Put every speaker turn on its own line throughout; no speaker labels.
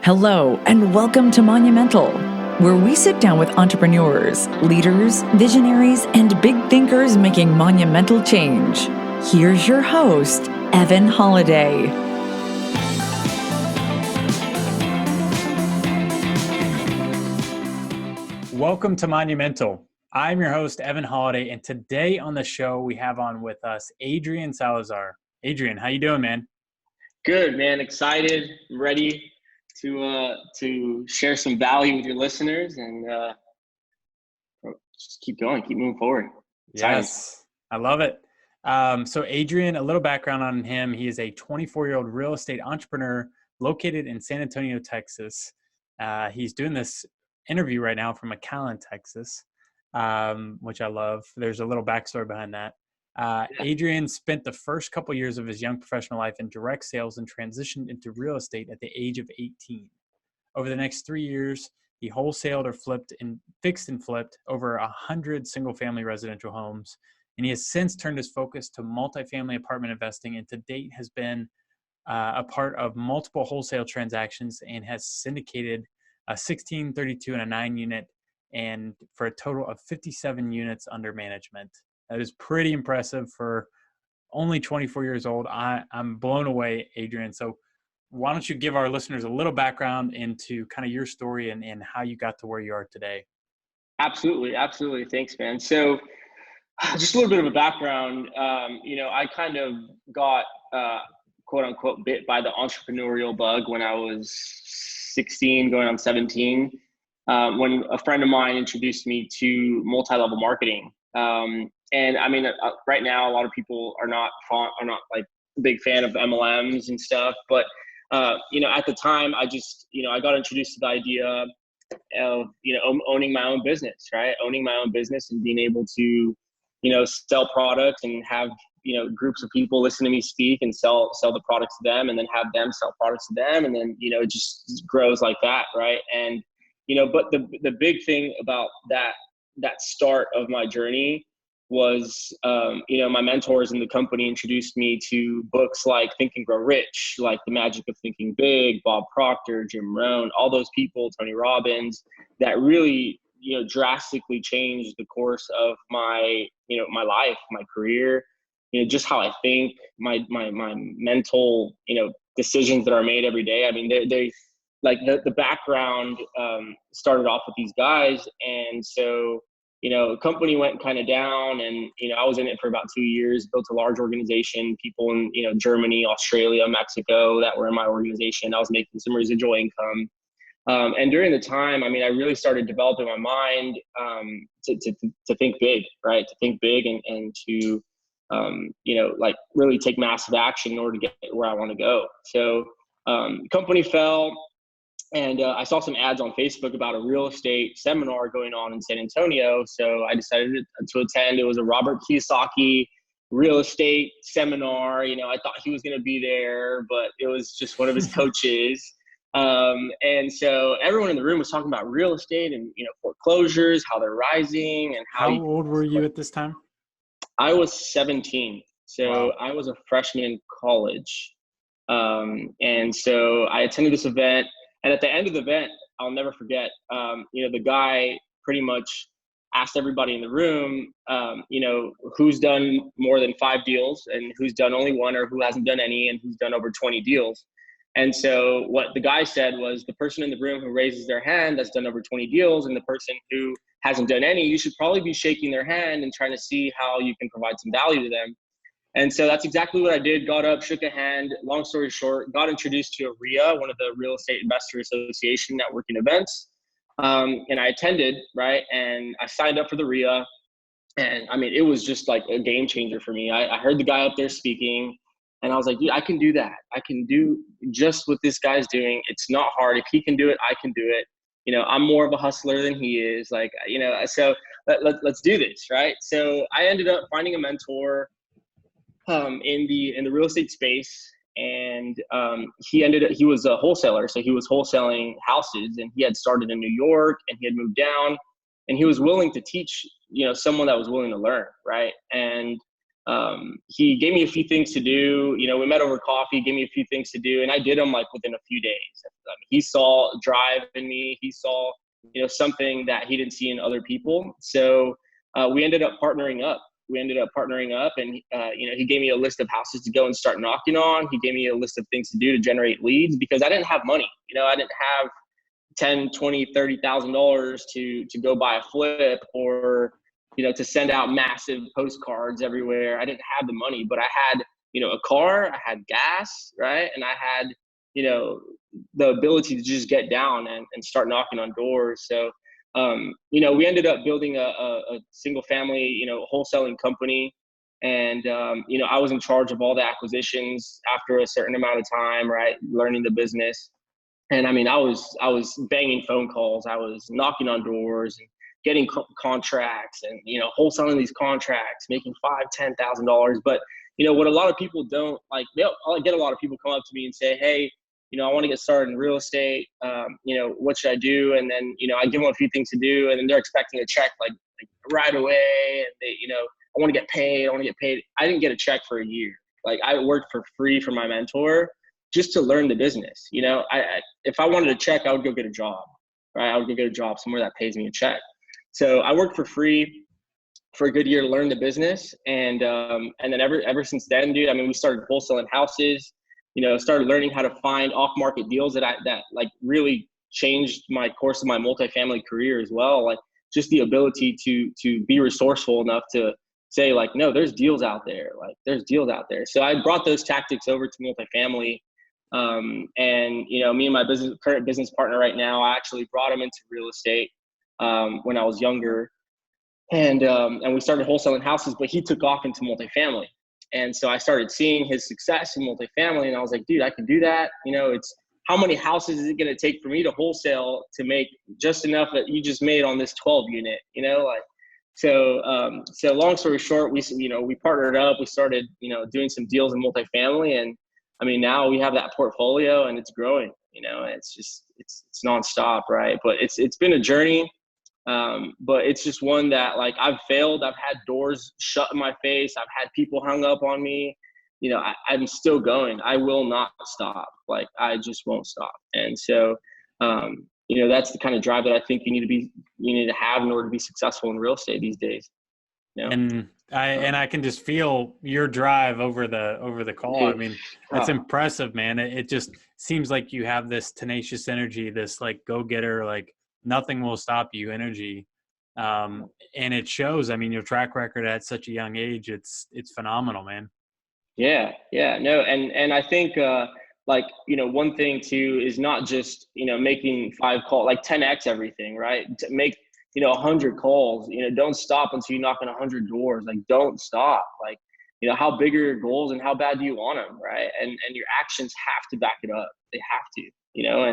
Hello, and welcome to Monumental, where we sit down with entrepreneurs, leaders, visionaries, and big thinkers making monumental change. Here's your host, Evan Holiday.
Welcome to Monumental. I'm your host, Evan Holiday, and today on the show we have on with us Adrian Salazar. Adrian, how you doing, man?
Good, man. Excited, ready to share some value with your listeners and just keep going, keep moving forward. Excited.
Yes, I love it. So Adrian, a little background on him. He is a 24-year-old real estate entrepreneur located in San Antonio, Texas. He's doing this interview right now from McAllen, Texas, which I love. There's a little backstory behind that. Adrian spent the first couple years of his young professional life in direct sales and transitioned into real estate at the age of 18. Over the next 3 years, he wholesaled or fixed and flipped over 100 single-family residential homes, and he has since turned his focus to multifamily apartment investing, and to date has been a part of multiple wholesale transactions and has syndicated a 16, 32, and a 9-unit, and for a total of 57 units under management. That is pretty impressive for only 24 years old. I'm blown away, Adrian. So why don't you give our listeners a little background into kind of your story and how you got to where you are today?
Absolutely. Thanks, man. So just a little bit of a background. I kind of got quote unquote bit by the entrepreneurial bug when I was 16, going on 17, when a friend of mine introduced me to multi-level marketing. And I mean, right now, a lot of people are not like a big fan of MLMs and stuff, but at the time, I got introduced to the idea of, owning my own business, right? Owning my own business and being able to, sell products and have, groups of people listen to me speak and sell the products to them, and then have them sell products to them. And then, it just grows like that. Right. And, but the big thing about that start of my journey was, my mentors in the company introduced me to books like Think and Grow Rich, like The Magic of Thinking Big, Bob Proctor, Jim Rohn, all those people, Tony Robbins, that really, drastically changed the course of my, my life, my career, just how I think, my mental, decisions that are made every day. I mean, they like the background started off with these guys. And so, the company went kind of down, and, I was in it for about 2 years, built a large organization, people in, Germany, Australia, Mexico that were in my organization. I was making some residual income. And during the time, I mean, I really started developing my mind to think big, right? To think big and to, like really take massive action in order to get where I want to go. So company fell. And I saw some ads on Facebook about a real estate seminar going on in San Antonio. So I decided to attend. It was a Robert Kiyosaki real estate seminar. I thought he was going to be there, but it was just one of his coaches. And so everyone in the room was talking about real estate and, foreclosures, how they're rising, and
how old were you at this time?
I was 17. So wow. I was a freshman in college. And so I attended this event. And at the end of the event, I'll never forget, the guy pretty much asked everybody in the room, who's done more than 5 deals and who's done only 1, or who hasn't done any and who's done over 20 deals. And so what the guy said was, the person in the room who raises their hand that's done over 20 deals, and the person who hasn't done any, you should probably be shaking their hand and trying to see how you can provide some value to them. And so that's exactly what I did. Got up, shook a hand. Long story short, got introduced to a RIA, one of the Real Estate Investor Association networking events. And I attended, right? And I signed up for the RIA. And I mean, it was just like a game changer for me. I heard the guy up there speaking, and I was like, I can do that. I can do just what this guy's doing. It's not hard. If he can do it, I can do it. I'm more of a hustler than he is. Like, so let's do this, right? So I ended up finding a mentor in the real estate space, and he was a wholesaler, so he was wholesaling houses, and he had started in New York, and he had moved down, and he was willing to teach someone that was willing to learn, right? And he gave me a few things to do. You know, we met over coffee, gave me a few things to do, and I did them like within a few days. He saw drive in me. He saw, you know, something that he didn't see in other people. So we ended up partnering up. And, you know, he gave me a list of houses to go and start knocking on. He gave me a list of things to do to generate leads because I didn't have money. You know, I didn't have $10, $20, $30,000 to go buy a flip or, you know, to send out massive postcards everywhere. I didn't have the money, but I had, you know, a car, I had gas, right? And I had, you know, the ability to just get down and start knocking on doors. So, you know, we ended up building a single family, you know, wholesaling company. And, you know, I was in charge of all the acquisitions after a certain amount of time, right? Learning the business. And I mean, I was banging phone calls. I was knocking on doors and getting contracts and, you know, wholesaling these contracts, making $5,000, $10,000. But, you know, what a lot of people don't like, I'll get a lot of people come up to me and say, hey, you know, I want to get started in real estate. You know, what should I do? And then, you know, I give them a few things to do, and then they're expecting a check like right away. And they, you know, I want to get paid. I didn't get a check for a year. Like I worked for free for my mentor just to learn the business. You know, if I wanted a check, I would go get a job, right? I would go get a job somewhere that pays me a check. So I worked for free for a good year to learn the business. And then ever since then, dude, I mean, we started wholesaling houses, you know, started learning how to find off-market deals that like really changed my course of my multifamily career as well. Like just the ability to be resourceful enough to say like, no, there's deals out there. Like there's deals out there. So I brought those tactics over to multifamily. And, you know, me and my current business partner right now, I actually brought him into real estate when I was younger. And we started wholesaling houses, but he took off into multifamily. And so I started seeing his success in multifamily, and I was like, dude, I can do that. You know, it's how many houses is it going to take for me to wholesale to make just enough that you just made on this 12 unit, you know, like, so long story short, we partnered up, we started, you know, doing some deals in multifamily. And I mean, now we have that portfolio and it's growing, you know, and it's nonstop. Right. But it's been a journey. But it's just one that like I've failed. I've had doors shut in my face. I've had people hung up on me. You know, I'm still going. I will not stop. Like I just won't stop. And so, you know, that's the kind of drive that I think you need to have in order to be successful in real estate these days. You know?
And I can just feel your drive over the call. I mean, that's impressive, man. It just seems like you have this tenacious energy, this like go-getter, like nothing will stop you energy. And it shows. I mean, your track record at such a young age, it's phenomenal, man. Yeah.
No. And I think, like, you know, one thing too is not just, you know, making 5 calls, like 10X everything, right? To make, you know, 100 calls, you know, don't stop until you knock on 100 doors. Like, don't stop. Like, you know, how big are your goals and how bad do you want them? Right. And your actions have to back it up. They have to, you know,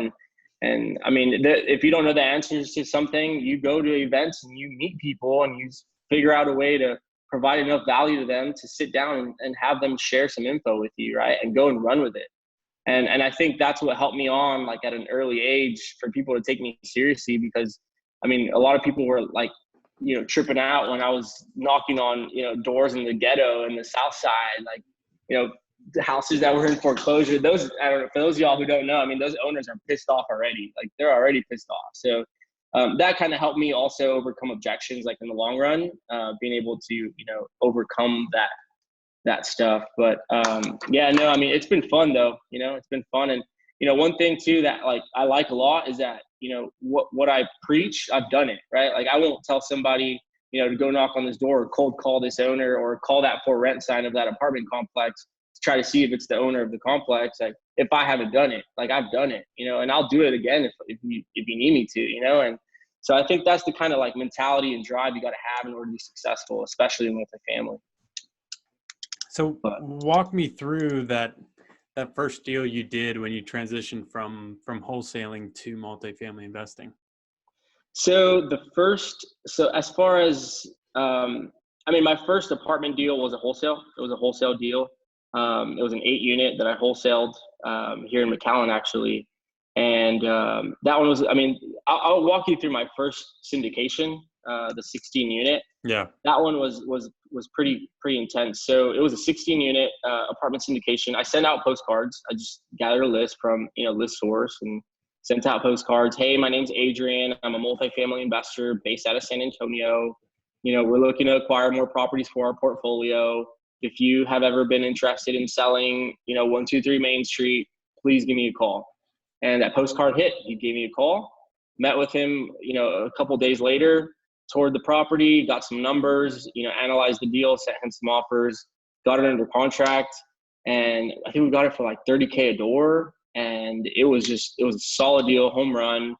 and I mean, if you don't know the answers to something, you go to events and you meet people and you figure out a way to provide enough value to them to sit down and have them share some info with you, right? And go and run with it. And I think that's what helped me on, like at an early age, for people to take me seriously, because I mean, a lot of people were like, you know, tripping out when I was knocking on, you know, doors in the ghetto in the South Side, like, you know, the houses that were in foreclosure. Those, I don't know, for those of y'all who don't know, I mean, those owners are pissed off already. Like they're already pissed off. So that kind of helped me also overcome objections, like in the long run, being able to, you know, overcome that stuff. But yeah, no, I mean, it's been fun though, you know, it's been fun. And, you know, one thing too that like I like a lot is that, you know, what I preach, I've done it, right? Like I won't tell somebody, you know, to go knock on this door or cold call this owner or call that for rent sign of that apartment complex to try to see if it's the owner of the complex. Like if I haven't done it, like I've done it, you know, and I'll do it again if you need me to, you know. And so I think that's the kind of like mentality and drive you got to have in order to be successful, especially in multifamily.
So walk me through that first deal you did when you transitioned from wholesaling to multifamily investing.
So as far as, I mean, my first apartment deal was a wholesale. It was a wholesale deal. It was an 8-unit that I wholesaled here in McAllen, actually. And that one was, I mean, I'll walk you through my first syndication. the 16 unit.
Yeah.
That one was pretty intense. So it was a 16 unit apartment syndication. I sent out postcards. I just gathered a list from, list source and sent out postcards. Hey, my name's Adrian. I'm a multifamily investor based out of San Antonio. We're looking to acquire more properties for our portfolio. If you have ever been interested in selling, 123 Main Street, please give me a call. And that postcard hit. He gave me a call, met with him, a couple days later, toured the property, got some numbers, analyzed the deal, sent him some offers, got it under contract. And I think we got it for like $30K a door. And it was a solid deal, home run.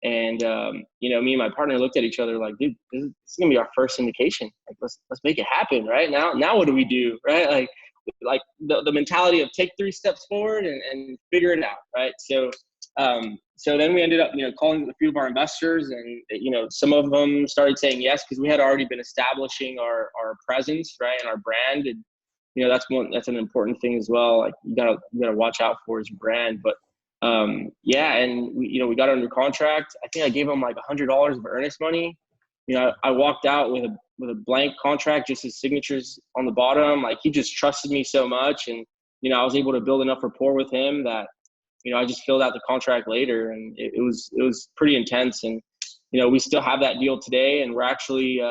And, me and my partner looked at each other like, dude, this is going to be our first syndication. Like, let's make it happen. Right now, what do we do? Right. Like the mentality of take 3 steps forward and figure it out. Right. So then we ended up, calling a few of our investors, and, some of them started saying yes, because we had already been establishing our presence, right, and our brand. And, that's an important thing as well. Like you gotta watch out for is your brand. But and we got under contract. I think I gave him like $100 of earnest money. I walked out with a blank contract, just his signatures on the bottom. Like he just trusted me so much, and I was able to build enough rapport with him that I just filled out the contract later, and it was pretty intense. And we still have that deal today, and we're actually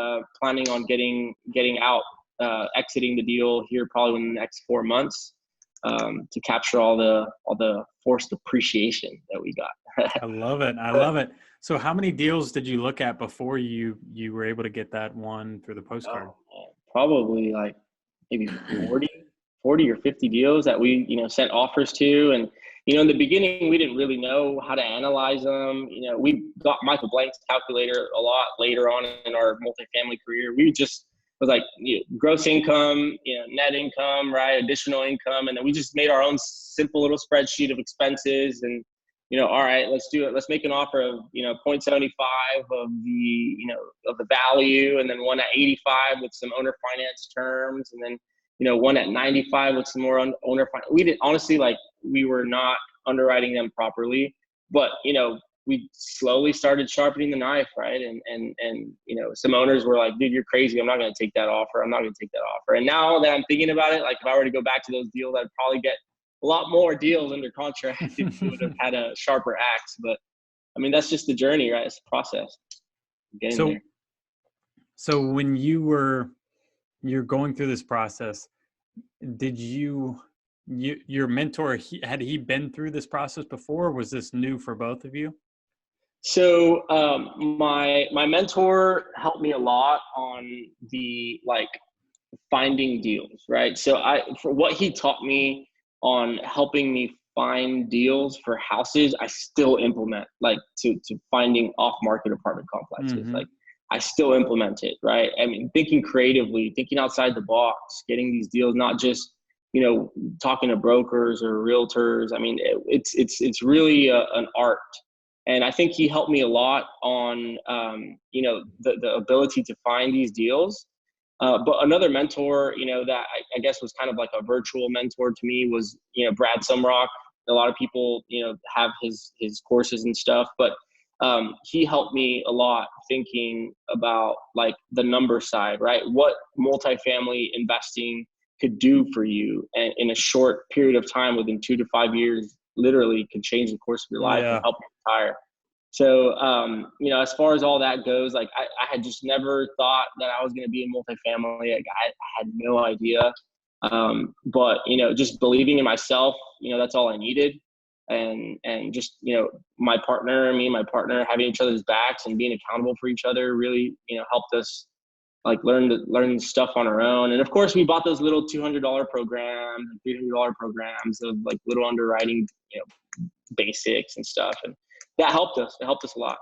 planning on getting out, exiting the deal here probably within the next 4 months, to capture all the forced appreciation that we got.
I love it. So how many deals did you look at before you were able to get that one through the postcard?
Probably like maybe 40 or 50 deals that we, sent offers to. And, in the beginning, we didn't really know how to analyze them. We got Michael Blank's calculator a lot later on in our multifamily career. We just was like, gross income, net income, right? Additional income. And then we just made our own simple little spreadsheet of expenses, and, all right, let's do it. Let's make an offer of, 0.75 of the value, and then one at 85 with some owner finance terms, and then, one at 95 with some more owner finance. We didn't, honestly, we were not underwriting them properly, but, we slowly started sharpening the knife, right? And some owners were like, dude, you're crazy. I'm not going to take that offer. And now that I'm thinking about it, like if I were to go back to those deals, I'd probably get a lot more deals under contract if we would have had a sharper axe. But I mean, that's just the journey, right? It's the process.
So when you're going through this process, did your mentor, had he been through this process before? Or was this new for both of you?
So my mentor helped me a lot on the finding deals, right? So for what he taught me on helping me find deals for houses, I still implement, to finding off-market apartment complexes.
Mm-hmm.
I still implement it, right? I mean, thinking creatively, thinking outside the box, getting these deals, not just, talking to brokers or realtors. I mean, it's really an art. And I think he helped me a lot on, the ability to find these deals. But another mentor, that I guess was kind of like a virtual mentor to me was, Brad Sumrock. A lot of people, have his courses and stuff, but he helped me a lot thinking about the number side, right? What multifamily investing could do for you, and in a short period of time, within 2 to 5 years, literally could change the course of your life and help you retire. So, as far as all that goes, I had just never thought that I was going to be in multifamily. I had no idea. But, just believing in myself, that's all I needed. And just, me and my partner having each other's backs and being accountable for each other really, helped us learn stuff on our own. And of course we bought those little $200 programs and $300 programs of little underwriting, basics and stuff. And that helped us. It helped us a lot.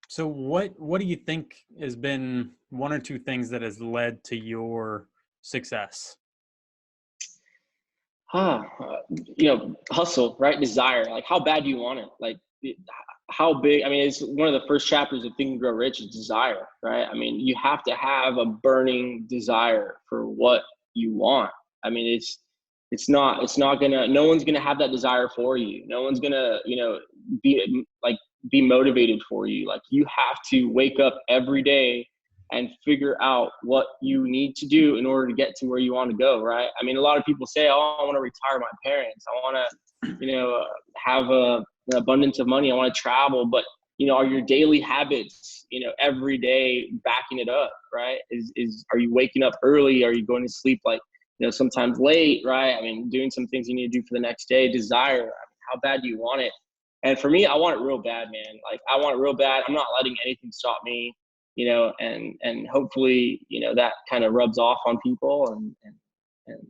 So what do you think has been one or two things that has led to your success?
Hustle, right? Desire. How bad do you want it? How big? I mean, it's one of the first chapters of Think and Grow Rich is desire, right? I mean, you have to have a burning desire for what you want. I mean, it's not gonna, no one's gonna have that desire for you. No one's gonna, be be motivated for you. Like, you have to wake up every day and figure out what you need to do in order to get to where you want to go, right? I mean, a lot of people say, oh, I want to retire my parents. I want to, have an abundance of money. I want to travel. But, are your daily habits, every day backing it up, right? Are you waking up early? Are you going to sleep like, sometimes late, right? I mean, doing some things you need to do for the next day, desire. I mean, how bad do you want it? And for me, I want it real bad, man. Like, I want it real bad. I'm not letting anything stop me, and hopefully, that kind of rubs off on people. And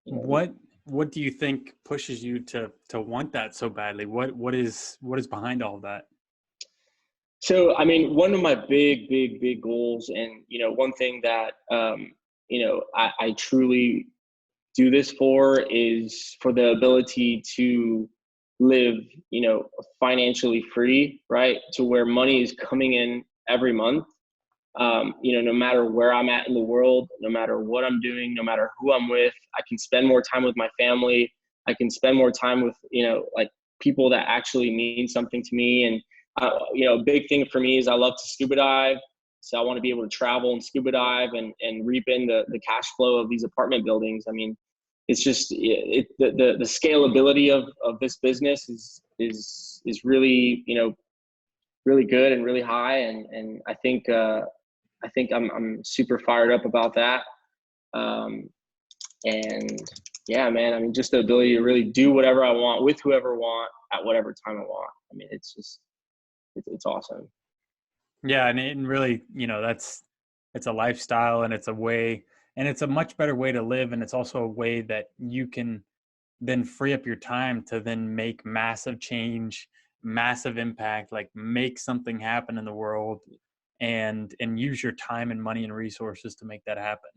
what do you think pushes you to want that so badly? What is behind all of that?
So, I mean, one of my big goals, and, one thing that, I truly do this for, is for the ability to live, financially free, right? To where money is coming in every month. No matter where I'm at in the world, no matter what I'm doing, no matter who I'm with, I can spend more time with my family. I can spend more time with, like, people that actually mean something to me. And, a big thing for me is I love to scuba dive. So I want to be able to travel and scuba dive and reap in the cash flow of these apartment buildings. I mean, it's just the scalability of this business is really, really good and really high. And I think I'm super fired up about that. And yeah, man, I mean, just the ability to really do whatever I want with whoever I want at whatever time I want. I mean, it's awesome.
Yeah. And really, it's a lifestyle, and it's a way, and it's a much better way to live. And it's also a way that you can then free up your time to then make massive change, massive impact, like make something happen in the world, and use your time and money and resources to make that happen.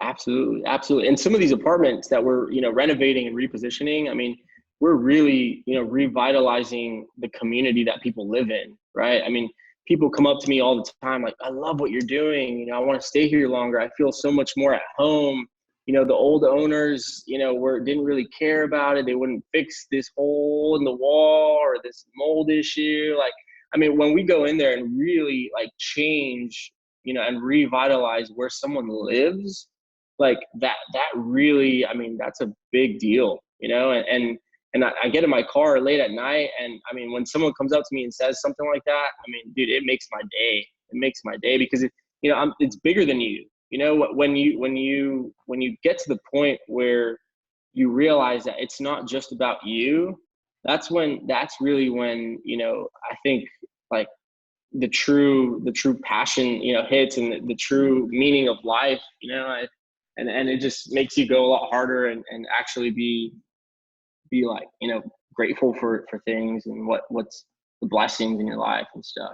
Absolutely. And some of these apartments that we're, renovating and repositioning, I mean, we're really, revitalizing the community that people live in, right? I mean, people come up to me all the time, like, I love what you're doing. I want to stay here longer. I feel so much more at home. The old owners, didn't really care about it. They wouldn't fix this hole in the wall or this mold issue. Like, I mean, when we go in there and really, like, change, and revitalize where someone lives, like that really, I mean, that's a big deal, and I get in my car late at night, and I mean, when someone comes up to me and says something like that, I mean, dude, it makes my day. It makes my day, because it's bigger than you. When you get to the point where you realize that it's not just about you, that's really when, I think, like, the true passion, hits, and the true meaning of life, and it just makes you go a lot harder and actually be like, grateful for things and what's the blessings in your life and stuff,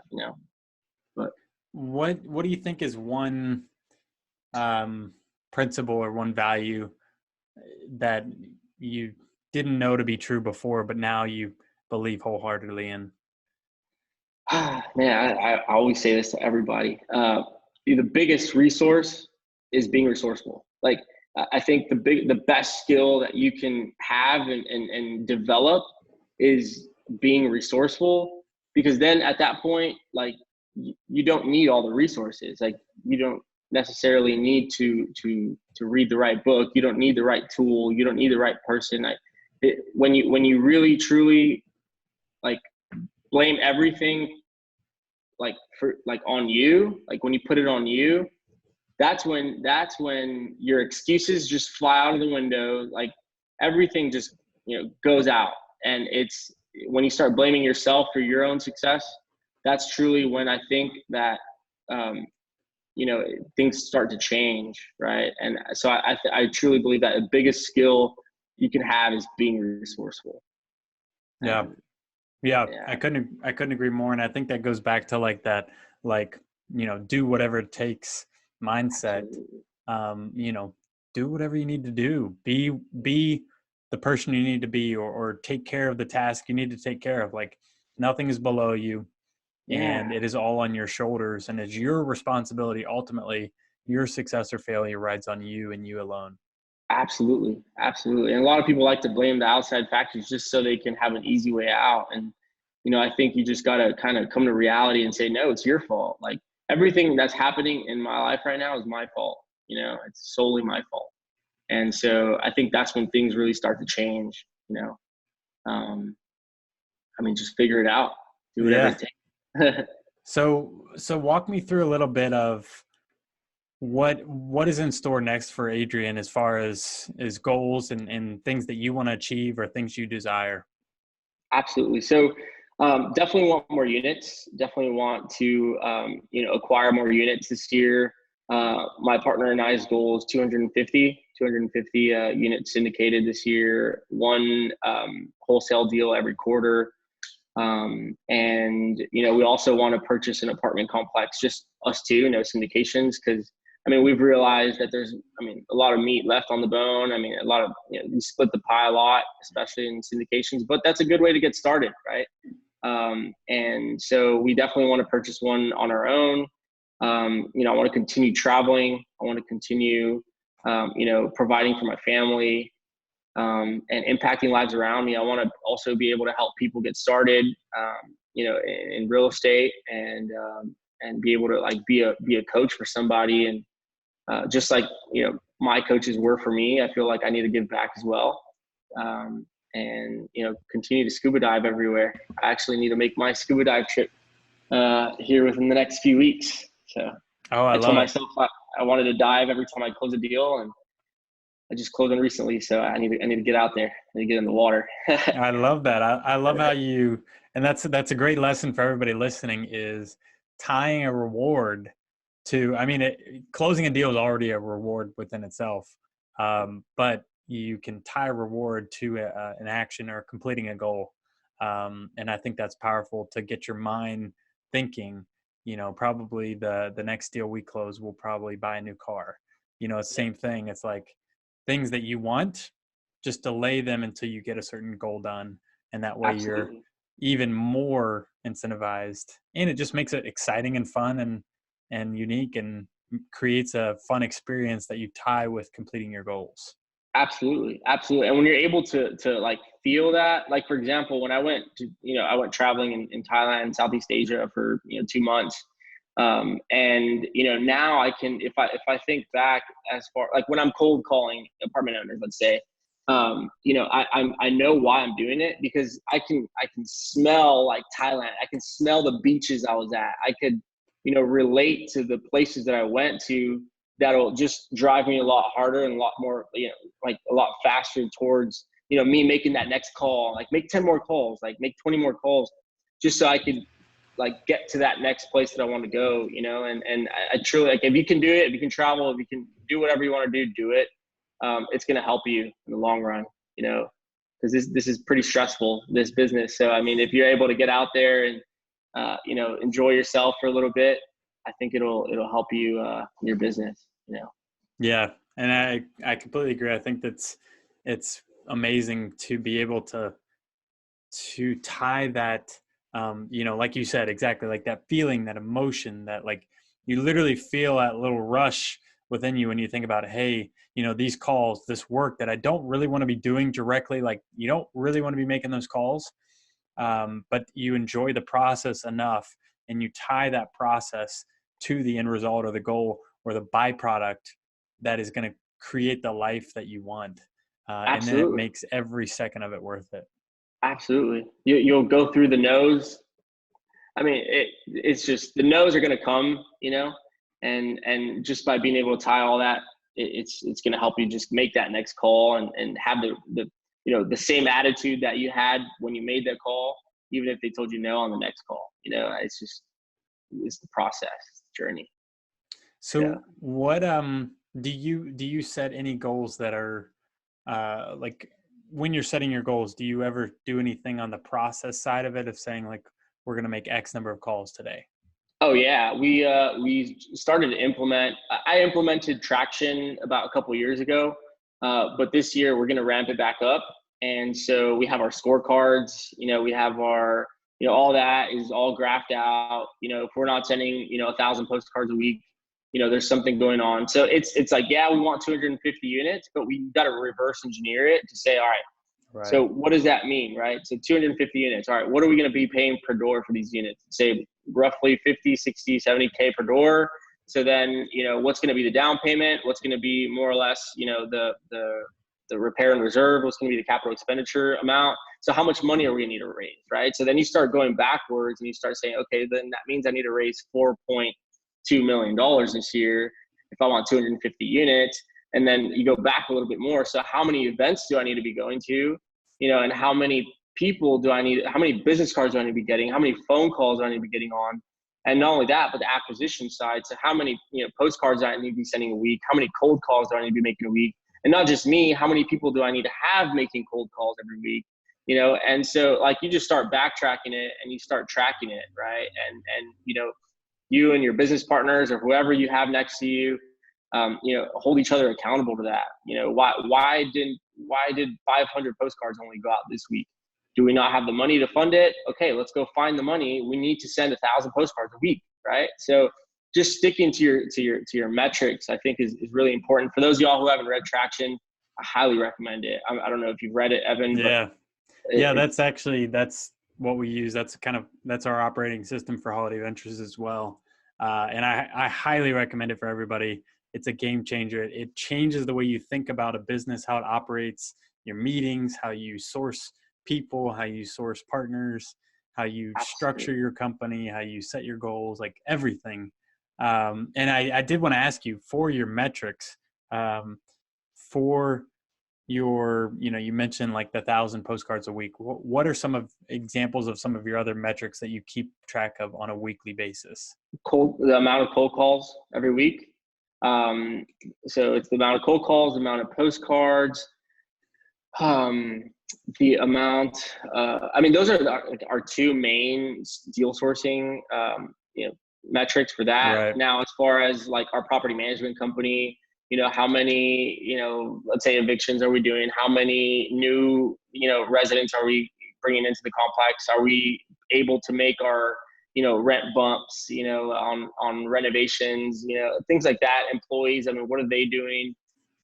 but
what do you think is one principle or one value that you didn't know to be true before, but now you believe wholeheartedly in?
Man, I always say this to everybody. The biggest resource is being resourceful. Like, I think the best skill that you can have and develop is being resourceful, because then at that point, like, you don't need all the resources. Like, you don't necessarily need to read the right book. You don't need the right tool. You don't need the right person. When you really truly, like, blame everything, like, on you, like, when you put it on you, that's when your excuses just fly out of the window. Like, everything just, goes out. And it's when you start blaming yourself for your own success, that's truly when I think that, things start to change. Right. And so I truly believe that the biggest skill you can have is being resourceful.
Yeah. Yeah. I couldn't agree more. And I think that goes back to, like, that, like, do whatever it takes mindset. Do whatever you need to do. Be the person you need to be, or take care of the task you need to take care of. Like, nothing is below you, and it is all on your shoulders, and it's your responsibility. Ultimately, your success or failure rides on you and you alone.
Absolutely. And a lot of people like to blame the outside factors just so they can have an easy way out. And I think you just got to kind of come to reality and say, no, it's your fault. Like everything that's happening in my life right now is my fault. It's solely my fault. And so I think that's when things really start to change, just figure it out, do whatever it takes.
So walk me through a little bit of what is in store next for Adrian as far as goals and things that you want to achieve or things you desire.
Absolutely. So definitely want more units. Definitely want to, acquire more units this year. My partner and I's goal is 250 units syndicated this year, one wholesale deal every quarter. And, we also want to purchase an apartment complex, just us two, no syndications. Cause we've realized that there's, a lot of meat left on the bone. A lot of, we split the pie a lot, especially in syndications, but that's a good way to get started. Right. And so we definitely want to purchase one on our own. I want to continue traveling. I want to continue, providing for my family, and impacting lives around me. I want to also be able to help people get started, in real estate and be able to be a coach for somebody. And just like, my coaches were for me, I feel like I need to give back as well. And continue to scuba dive everywhere. I actually need to make my scuba dive trip here within the next few weeks. So I told myself I wanted to dive every time I close a deal, and I just closed one recently, so I need to get out there. I need to get in the water.
I love that. I love how and that's a great lesson for everybody listening, is tying a reward to, closing a deal is already a reward within itself. But you can tie a reward to an action or completing a goal. And I think that's powerful to get your mind thinking, probably the next deal we close, we'll probably buy a new car. It's the same thing. It's like things that you want, just delay them until you get a certain goal done. And that way You're even more incentivized, and it just makes it exciting and fun and unique, and creates a fun experience that you tie with completing your goals.
Absolutely. And when you're able to feel that, like, for example, when I went traveling in Thailand, Southeast Asia for, 2 months. And, now I can, if I think back as far, like when I'm cold calling apartment owners, let's say, I know why I'm doing it, because I can smell like Thailand. I can smell the beaches I was at. I could, relate to the places that I went to. That'll just drive me a lot harder and a lot more, a lot faster towards, me making that next call, like make 10 more calls, like make 20 more calls, just so I could get to that next place that I want to go, and I truly, if you can do it, if you can travel, if you can do whatever you want to do it. It's going to help you in the long run, because this is pretty stressful, this business. So, if you're able to get out there and, enjoy yourself for a little bit, I think it'll help you in your business,
Yeah. And I completely agree. I think it's amazing to be able to tie that, like you said, exactly, like that feeling, that emotion, that you literally feel that little rush within you when you think about, hey, these calls, this work that I don't really want to be doing directly, you don't really want to be making those calls, but you enjoy the process enough, and you tie that process to the end result or the goal or the byproduct that is going to create the life that you want. And then it makes every second of it worth it.
Absolutely. You'll go through the no's. It's just, the no's are going to come, and just by being able to tie all that, it's going to help you just make that next call and have the same attitude that you had when you made that call, even if they told you no on the next call. It's the process, it's the journey.
So what do you set any goals that are when you're setting your goals, do you ever do anything on the process side of it, of saying we're going to make X number of calls today?
Oh yeah, we started to implement. I implemented Traction about a couple of years ago, but this year we're going to ramp it back up. And so we have our scorecards. We have our, all that is all graphed out. If we're not sending 1,000 postcards a week, there's something going on. So it's we want 250 units, but we got to reverse engineer it to say, all right, So what does that mean, right? So 250 units. All right, what are we going to be paying per door for these units? Say roughly 50, 60, 70K per door. So then, what's going to be the down payment? What's going to be more or less, the repair and reserve? What's going to be the capital expenditure amount? So how much money are we going to need to raise, right? So then you start going backwards and you start saying, okay, then that means I need to raise $4.2 million this year if I want 250 units. And then you go back a little bit more. So how many events do I need to be going to? And how many people do I need? How many business cards do I need to be getting? How many phone calls do I need to be getting on? And not only that, but the acquisition side. So how many, postcards do I need to be sending a week? How many cold calls do I need to be making a week? And not just me, how many people do I need to have making cold calls every week? And so like you just start backtracking it and you start tracking it, right? And you and your business partners or whoever you have next to you, hold each other accountable to that. Why did 500 postcards only go out this week? Do we not have the money to fund it? Okay, let's go find the money. We need to send 1,000 postcards a week, right? So just sticking to your metrics, I think is really important. For those of y'all who haven't read Traction, I highly recommend it. I don't know if you've read it, Evan.
Yeah. That's what we use. That's our operating system for Holiday Ventures as well. And I highly recommend it for everybody. It's a game changer. It changes the way you think about a business, how it operates, your meetings, how you source people, how you source partners, how you structure your company, how you set your goals, like everything. And I did want to ask you for your metrics, for your, you mentioned like the 1,000 postcards a week. What are some examples of some of your other metrics that you keep track of on a weekly basis?
The amount of cold calls every week. So it's the amount of cold calls, the amount of postcards, the amount, those are our two main deal sourcing, metrics for that.
Right.
Now, as far as like our property management company, how many, let's say evictions are we doing? How many new, residents are we bringing into the complex? Are we able to make our, rent bumps, on renovations, things like that. Employees, what are they doing?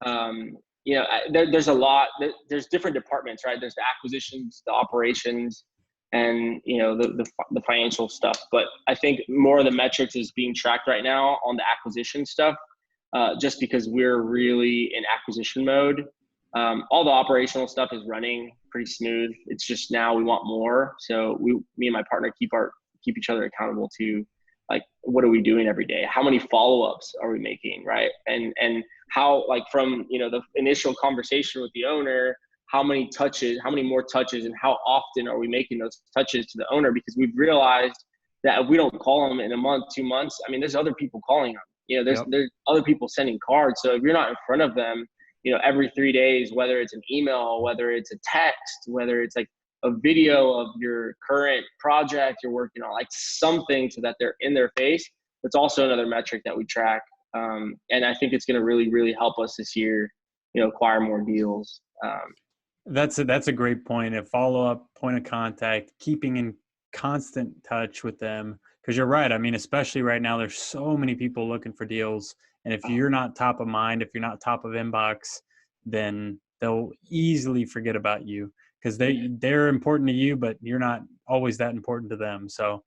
There's a lot, there's different departments, right? There's the acquisitions, the operations, and, the financial stuff. But I think more of the metrics is being tracked right now on the acquisition stuff, just because we're really in acquisition mode. All the operational stuff is running pretty smooth. It's just now we want more. So me and my partner keep each other accountable to, like, what are we doing every day? How many follow-ups are we making, right? And how, like, from, the initial conversation with the owner, how many more touches, and how often are we making those touches to the owner? Because we've realized that if we don't call them in a month, 2 months, there's other people calling them. There's other people sending cards. So if you're not in front of them, every 3 days, whether it's an email, whether it's a text, whether it's like a video of your current project you're working on, like something so that they're in their face. That's also another metric that we track. And I think it's going to really, really help us this year, acquire more deals.
That's a great point. A follow-up point of contact, keeping in constant touch with them. Because you're right. Especially right now, there's so many people looking for deals. And if you're not top of mind, if you're not top of inbox, then they'll easily forget about you, because they're important to you, but you're not always that important to them. So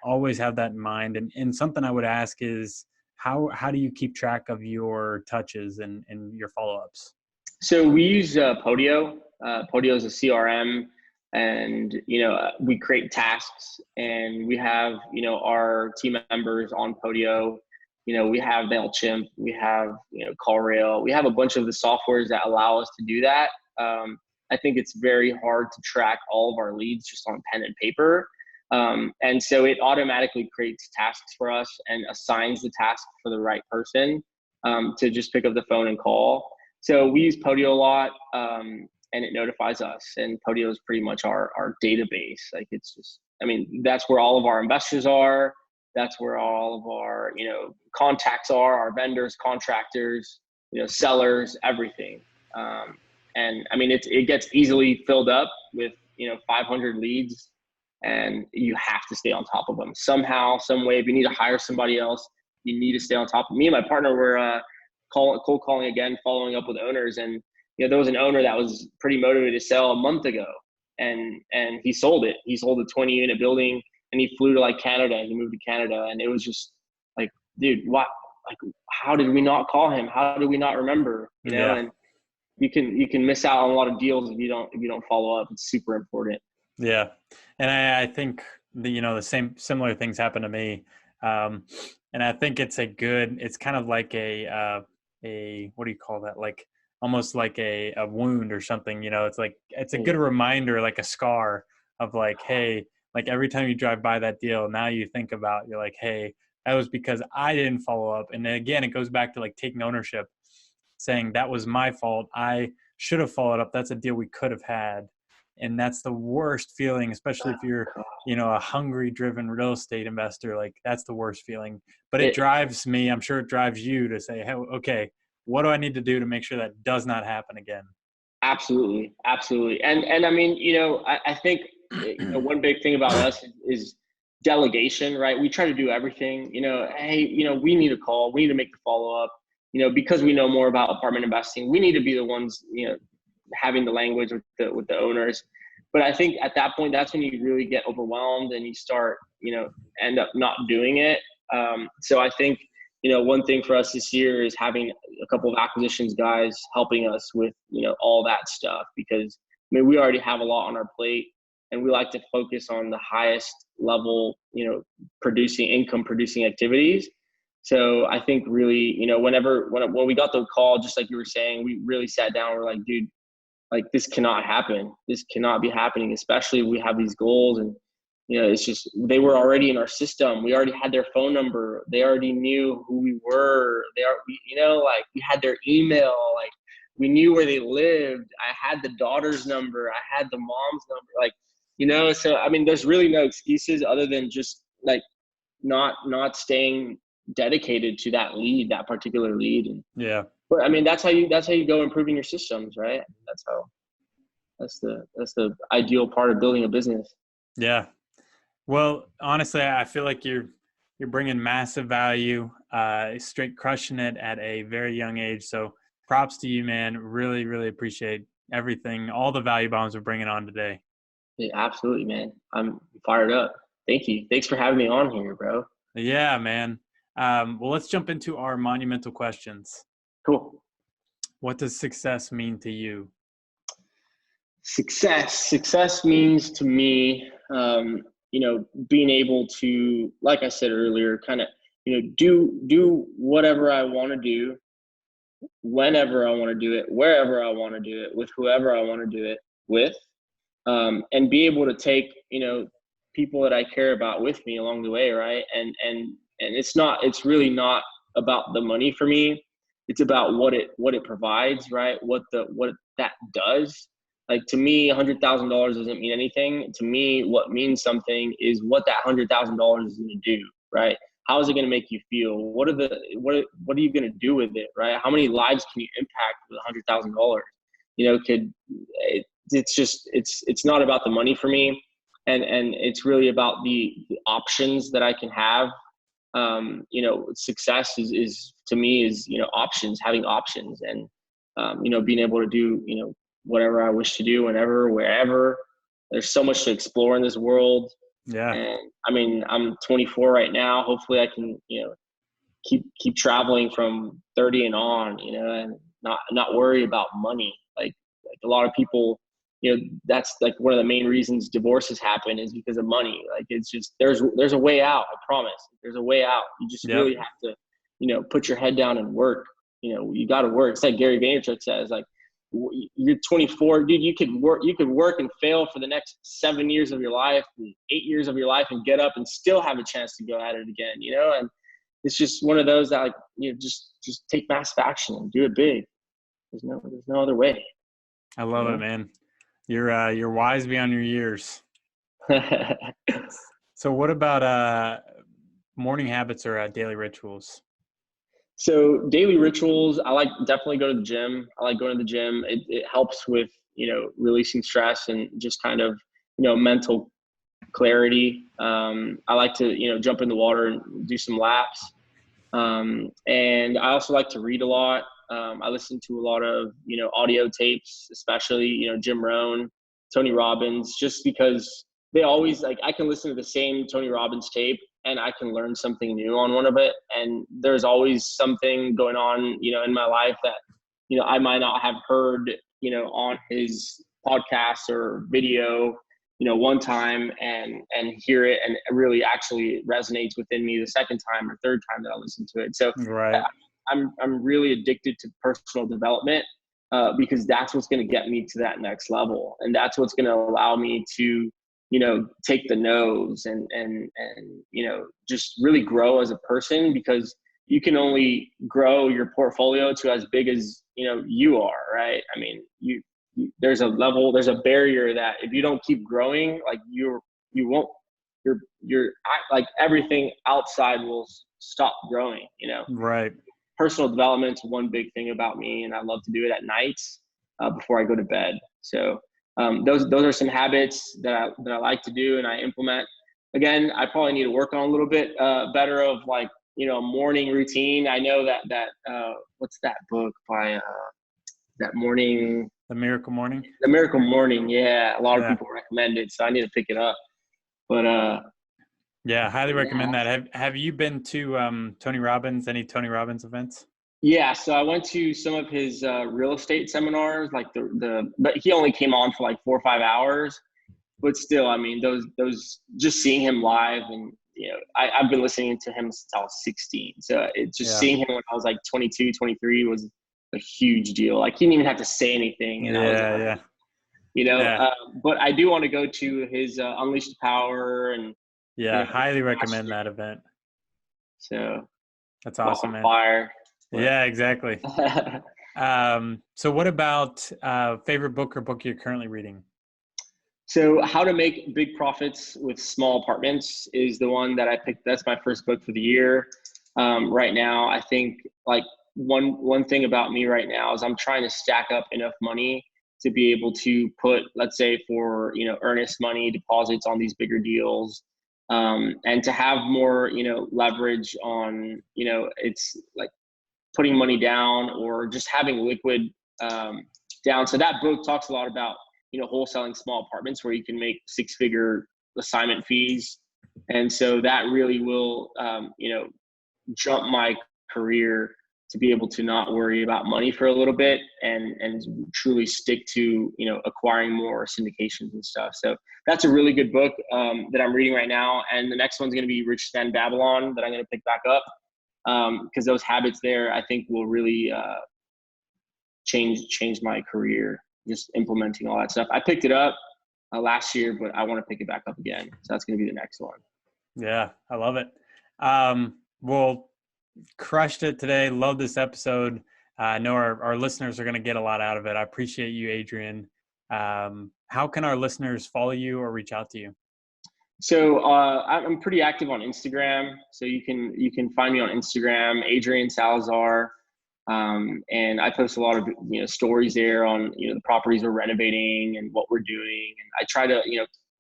always have that in mind. And something I would ask is, how do you keep track of your touches and your follow-ups?
So we use Podio. Podio is a CRM, and we create tasks, and we have our team members on Podio. We have MailChimp, we have CallRail, we have a bunch of the softwares that allow us to do that. I think it's very hard to track all of our leads just on pen and paper. And so it automatically creates tasks for us and assigns the task for the right person to just pick up the phone and call. So we use Podio a lot, and it notifies us. And Podio is pretty much our database. Like, it's just, that's where all of our investors are. That's where all of our, contacts are, our vendors, contractors, sellers, everything. And it gets easily filled up with, 500 leads, and you have to stay on top of them somehow, some way. If you need to hire somebody else, you need to stay on top of me and my partner. We're cold calling again, following up with owners. And, there was an owner that was pretty motivated to sell a month ago, and he sold it. He sold a 20-unit building, and he flew to like Canada. He moved to Canada, and it was just like, dude, what? Like, how did we not call him? How did we not remember? And you can miss out on a lot of deals if you don't follow up. It's super important.
Yeah, and I think the similar things happen to me, and I think it's kind of like a what do you call that? Like almost like a wound or something. It's a good reminder, like a scar of like, hey, like every time you drive by that deal, now you think about, you're like, hey, that was because I didn't follow up. And then again, it goes back to like taking ownership, saying that was my fault. I should have followed up. That's a deal we could have had. And that's the worst feeling, especially if you're, a hungry driven real estate investor. Like that's the worst feeling, but it drives me. I'm sure it drives you to say, hey, okay, what do I need to do to make sure that does not happen again?
Absolutely. Absolutely. And I mean, I think one big thing about us is delegation, right? We try to do everything, hey, we need a call, we need to make the follow-up, because we know more about apartment investing, we need to be the ones, having the language with the owners. But I think at that point, that's when you really get overwhelmed and you start, end up not doing it. So I think, one thing for us this year is having a couple of acquisitions guys helping us with, all that stuff, because we already have a lot on our plate, and we like to focus on the highest level, income producing activities. So I think really, when we got the call, just like you were saying, we really sat down. We're like, dude, like this cannot happen. This cannot be happening, especially if we have these goals. And, it's just, they were already in our system. We already had their phone number. They already knew who we were. We had their email, like we knew where they lived. I had the daughter's number. I had the mom's number, so, I mean, there's really no excuses other than just like not staying dedicated to that particular lead. And,
yeah.
but I mean, that's how you go improving your systems, right? That's the ideal part of building a business.
Yeah. Well, honestly, I feel like you're bringing massive value, straight crushing it at a very young age. So props to you, man. Really, really appreciate everything, all the value bombs we're bringing on today.
Yeah, absolutely, man. I'm fired up. Thank you. Thanks for having me on here, bro.
Yeah, man. Well, let's jump into our monumental questions.
Cool.
What does success mean to you?
Success means to me, being able to, like I said earlier, kind of, do whatever I want to do, whenever I want to do it, wherever I want to do it, with whoever I want to do it with, and be able to take, people that I care about with me along the way. Right. And it's really not about the money for me. It's about what it provides, right? What that does. Like to me, $100,000 doesn't mean anything. To me, what means something is what that $100,000 is going to do, right? How is it going to make you feel? What are you going to do with it, right? How many lives can you impact with $100,000? It's not about the money for me, and it's really about the options that I can have. Success is to me is options, having options, and being able to do whatever I wish to do, whenever, wherever. There's so much to explore in this world.
Yeah.
And I mean, I'm 24 right now. Hopefully I can, keep traveling from 30 and on, and not worry about money. Like a lot of people, that's like one of the main reasons divorces happen is because of money. Like it's just, there's a way out. I promise. There's a way out. You just really have to, put your head down and work. You got to work. It's like Gary Vaynerchuk says, like, you're 24, dude, you could work and fail for the next 7 years of your life, 8 years of your life, and get up and still have a chance to go at it again, and it's just one of those that, like, just take massive action and do it big. There's no other way.
I love it, man. You're wise beyond your years. So what about morning habits or daily rituals?
So daily rituals, I definitely go to the gym. I like going to the gym. It helps with, releasing stress and just kind of, mental clarity. I like to, jump in the water and do some laps. And I also like to read a lot. I listen to a lot of, audio tapes, especially, Jim Rohn, Tony Robbins, just because they always I can listen to the same Tony Robbins tape and I can learn something new on one of it. And there's always something going on, in my life that, I might not have heard, on his podcast or video, one time and hear it, and it really actually resonates within me the second time or third time that I listen to it. So
right.
I'm really addicted to personal development because that's what's going to get me to that next level. And that's what's going to allow me to, take the no's and, just really grow as a person, because you can only grow your portfolio to as big as, you are, right? I mean, there's a barrier that if you don't keep growing, like you won't, like everything outside will stop growing,
Right.
Personal development's one big thing about me, and I love to do it at nights before I go to bed. So those are some habits that I like to do and I implement. Again, I probably need to work on a little bit better of a morning routine. I know that what's that book by that morning?
The Miracle Morning.
The Miracle Morning. Yeah. A lot of people recommend it, so I need to pick it up. But
yeah, highly recommend that. Have you been to any Tony Robbins events?
Yeah, so I went to some of his real estate seminars, like but he only came on for like 4 or 5 hours. But still, I mean, those just seeing him live, and I've been listening to him since I was 16. So seeing him when I was like 22, 23 was a huge deal. Like he didn't even have to say anything, and but I do want to go to his Unleash the Power, and
highly recommend that event.
So
that's awesome, man.
Fire.
Yeah, exactly. So what about favorite book or book you're currently reading?
So How to Make Big Profits with Small Apartments is the one that I picked. That's my first book for the year. Right now, I think like one thing about me right now is I'm trying to stack up enough money to be able to put, let's say for, earnest money deposits on these bigger deals, and to have more, leverage on, it's like putting money down or just having liquid down. So that book talks a lot about, wholesaling small apartments where you can make 6-figure assignment fees. And so that really will, jump my career to be able to not worry about money for a little bit and truly stick to, acquiring more syndications and stuff. So that's a really good book that I'm reading right now. And the next one's going to be Rich Dad Babylon that I'm going to pick back up. Because those habits there, I think will really change my career, just implementing all that stuff. I picked it up last year, but I want to pick it back up again. So that's going to be the next one. Yeah,
I love it. Well, crushed it today. Love this episode. I know our listeners are going to get a lot out of it. I appreciate you, Adrian. How can our listeners follow you or reach out to you?
So I'm pretty active on Instagram. So you can find me on Instagram, Adrian Salazar. And I post a lot of, stories there on, the properties we're renovating and what we're doing. And I try to,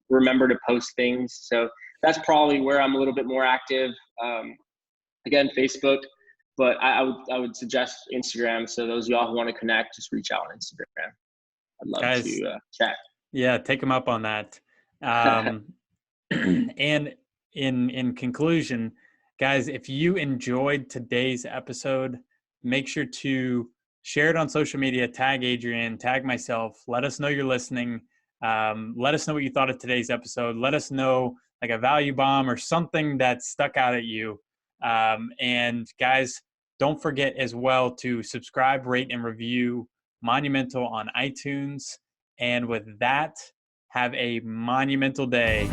remember to post things. So that's probably where I'm a little bit more active. Again, Facebook, but I would suggest Instagram. So those of y'all who want to connect, just reach out on Instagram. I'd love to chat. Yeah,
take them up on that. And in conclusion, guys, if you enjoyed today's episode, make sure to share it on social media, tag Adrian, tag myself, let us know you're listening. Let us know what you thought of today's episode. Let us know like a value bomb or something that stuck out at you. And guys, don't forget as well to subscribe, rate, and review Monumental on iTunes. And with that, have a monumental day.